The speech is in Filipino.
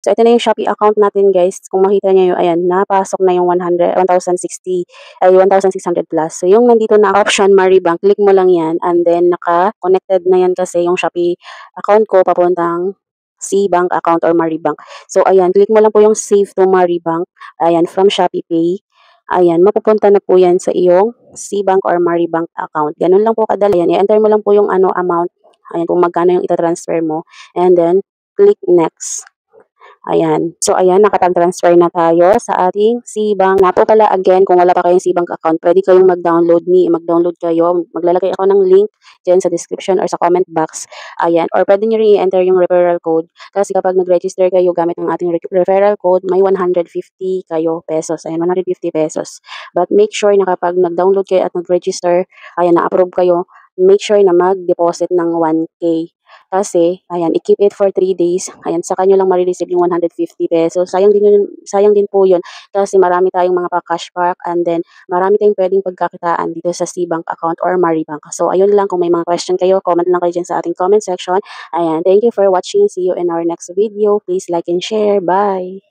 So, ito na yung Shopee account natin guys. Kung makita niyo yung, ayan, napasok na yung 1,060, ay 1,600 plus. So, yung nandito na option Maribank, click mo lang yan. And then, naka-connected na yan kasi yung Shopee account ko papuntang C-Bank account or Maribank. So, ayan, click mo lang po yung Save to Maribank. Ayan, from Shopee Pay. Ayan, mapupunta na po yan sa iyong C-Bank or Maribank account. Ganun lang po kadali yan. I-enter mo lang po yung amount. Ayan, kung magkano yung itatransfer mo. And then, click Next. Ayan. So, ayan, nakapag-transfer na tayo sa ating C-Bank. Nga po pala, again, kung wala pa kayong C-Bank account, pwede kayong mag-download kayo. Maglalagay ako ng link dyan sa description or sa comment box. Ayan. Or pwede nyo rin i-enter yung referral code. Kasi kapag nag-register kayo gamit ang ating referral code, may 150 kayo pesos. Ayan, 150 pesos. But make sure na kapag nag-download kayo at nag-register, ayan, na-approve kayo, make sure na mag-deposit ng 1K. Kasi, ayan, i-keep it for 3 days. Ayan, saka nyo lang marireceive yung 150 pesos. Sayang din po yun kasi marami tayong mga pa-cashback and then marami tayong pwedeng pagkakitaan dito sa C-Bank account or Maribank. So, ayun lang. Kung may mga question kayo, comment lang kayo dyan sa ating comment section. Ayan, thank you for watching. See you in our next video. Please like and share. Bye!